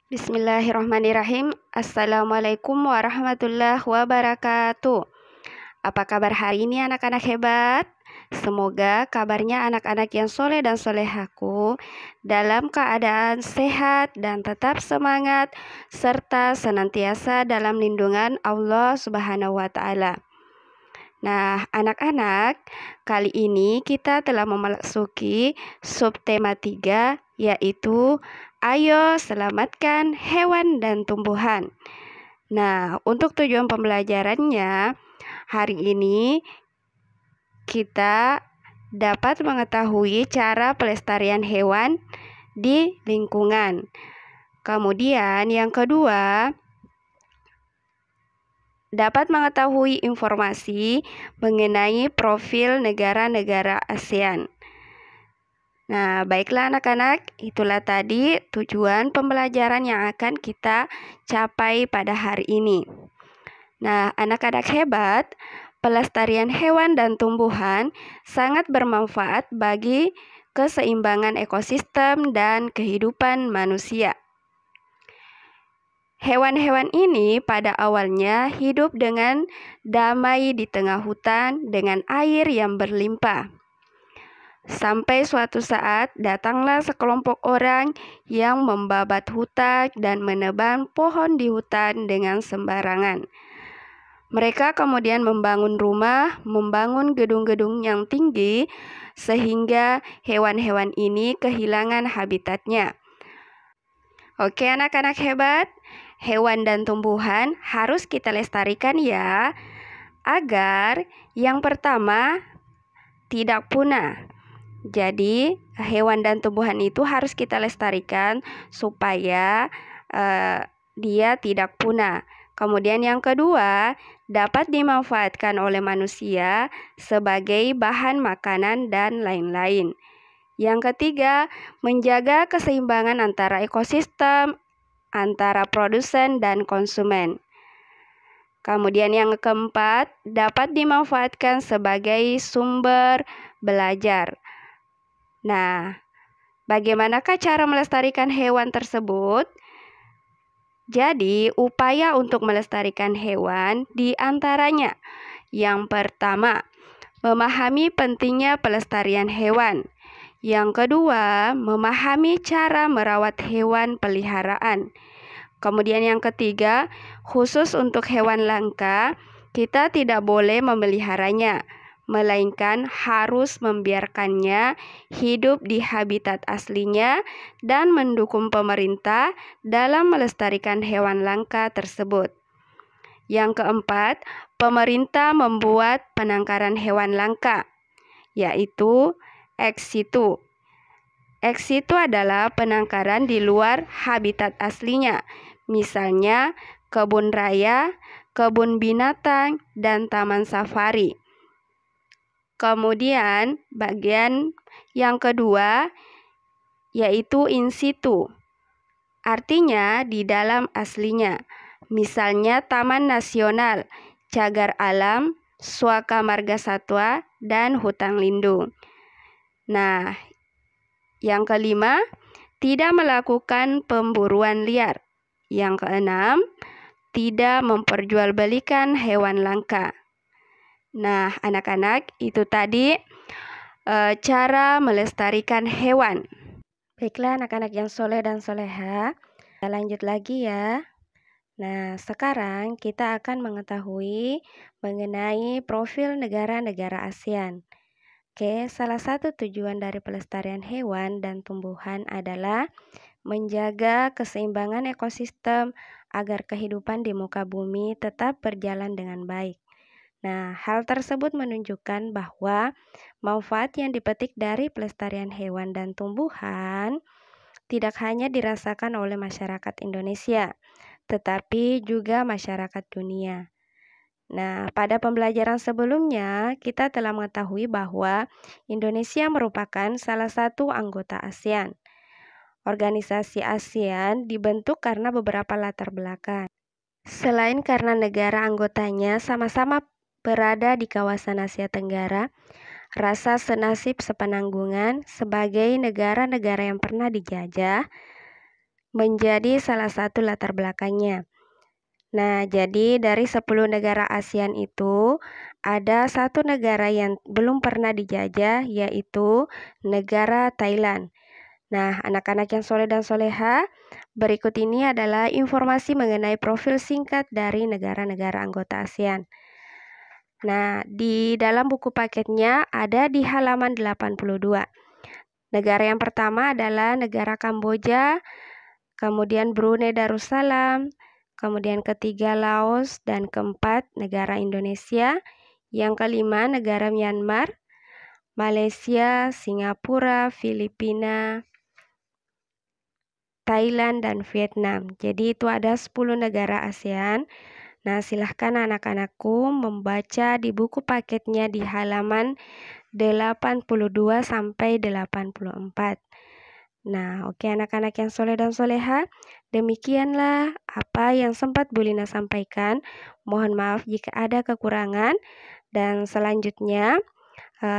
Bismillahirrahmanirrahim. Assalamualaikum warahmatullahi wabarakatuh. Apa kabar hari ini anak-anak hebat? Semoga kabarnya anak-anak yang soleh dan solehaku dalam keadaan sehat dan tetap semangat serta senantiasa dalam lindungan Allah Subhanahu wa Ta'ala. Nah, anak-anak, kali ini kita telah memasuki subtema 3, yaitu ayo selamatkan hewan dan tumbuhan. Nah, untuk tujuan pembelajarannya, hari ini kita dapat mengetahui cara pelestarian hewan di lingkungan. Kemudian yang kedua, dapat mengetahui informasi mengenai profil negara-negara ASEAN. Nah, baiklah anak-anak, itulah tadi tujuan pembelajaran yang akan kita capai pada hari ini. Nah, anak-anak hebat, pelestarian hewan dan tumbuhan sangat bermanfaat bagi keseimbangan ekosistem dan kehidupan manusia. Hewan-hewan ini pada awalnya hidup dengan damai di tengah hutan dengan air yang berlimpah. Sampai suatu saat datanglah sekelompok orang yang membabat hutan dan menebang pohon di hutan dengan sembarangan. Mereka kemudian membangun rumah, membangun gedung-gedung yang tinggi sehingga hewan-hewan ini kehilangan habitatnya. Oke anak-anak hebat, hewan dan tumbuhan harus kita lestarikan ya, agar yang pertama tidak punah. Jadi hewan dan tumbuhan itu harus kita lestarikan supaya dia tidak punah. Kemudian yang kedua, dapat dimanfaatkan oleh manusia sebagai bahan makanan dan lain-lain. Yang ketiga, menjaga keseimbangan antara ekosistem, antara produsen dan konsumen. Kemudian yang keempat, dapat dimanfaatkan sebagai sumber belajar. Nah, bagaimanakah cara melestarikan hewan tersebut? Jadi, upaya untuk melestarikan hewan diantaranya yang pertama, memahami pentingnya pelestarian hewan. Yang kedua, memahami cara merawat hewan peliharaan. Kemudian yang ketiga, khusus untuk hewan langka, kita tidak boleh memeliharanya, melainkan harus membiarkannya hidup di habitat aslinya dan mendukung pemerintah dalam melestarikan hewan langka tersebut. Yang keempat, pemerintah membuat penangkaran hewan langka, yaitu ex situ. Ex situ adalah penangkaran di luar habitat aslinya, misalnya kebun raya, kebun binatang, dan taman safari. Kemudian bagian yang kedua yaitu in situ, artinya di dalam aslinya, misalnya taman nasional, cagar alam, suaka marga satwa, dan hutan lindung. Nah, yang kelima, tidak melakukan pemburuan liar. Yang keenam, tidak memperjualbelikan hewan langka. Nah, anak-anak, itu tadi cara melestarikan hewan. Baiklah anak-anak yang soleh dan soleha, kita lanjut lagi ya. Nah, sekarang kita akan mengetahui mengenai profil negara-negara ASEAN. Oke, salah satu tujuan dari pelestarian hewan dan tumbuhan adalah menjaga keseimbangan ekosistem agar kehidupan di muka bumi tetap berjalan dengan baik. Nah, hal tersebut menunjukkan bahwa manfaat yang dipetik dari pelestarian hewan dan tumbuhan tidak hanya dirasakan oleh masyarakat Indonesia, tetapi juga masyarakat dunia. Nah, pada pembelajaran sebelumnya, kita telah mengetahui bahwa Indonesia merupakan salah satu anggota ASEAN. Organisasi ASEAN dibentuk karena beberapa latar belakang. Selain karena negara anggotanya sama-sama berada di kawasan Asia Tenggara, rasa senasib sepenanggungan sebagai negara-negara yang pernah dijajah, menjadi salah satu latar belakangnya. Nah, jadi dari 10 negara ASEAN itu ada satu negara yang belum pernah dijajah, yaitu negara Thailand. Nah, anak-anak yang soleh dan soleha, berikut ini adalah informasi mengenai profil singkat dari negara-negara anggota ASEAN. Nah, di dalam buku paketnya ada di halaman 82. Negara yang pertama adalah negara Kamboja, kemudian Brunei Darussalam, kemudian ketiga Laos, dan keempat negara Indonesia, yang kelima negara Myanmar, Malaysia, Singapura, Filipina, Thailand, dan Vietnam. Jadi itu ada 10 negara ASEAN. Nah, silahkan anak-anakku membaca di buku paketnya di halaman 82 sampai 84. Nah, oke anak-anak yang soleh dan soleha, demikianlah apa yang sempat Bu Lina sampaikan. Mohon maaf jika ada kekurangan. Dan selanjutnya,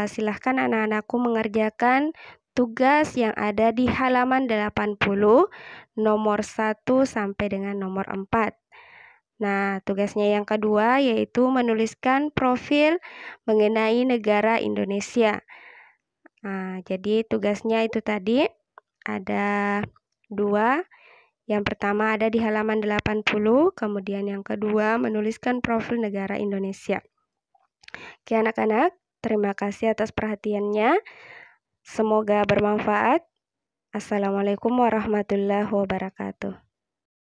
silahkan anak-anakku mengerjakan tugas yang ada di halaman 80, nomor 1 sampai dengan nomor 4. Nah, tugasnya yang kedua yaitu menuliskan profil mengenai negara Indonesia. Nah, jadi tugasnya itu tadi ada 2. Yang pertama ada di halaman 80, kemudian yang kedua menuliskan profil negara Indonesia. Oke anak-anak, terima kasih atas perhatiannya. Semoga bermanfaat. Assalamualaikum warahmatullahi wabarakatuh.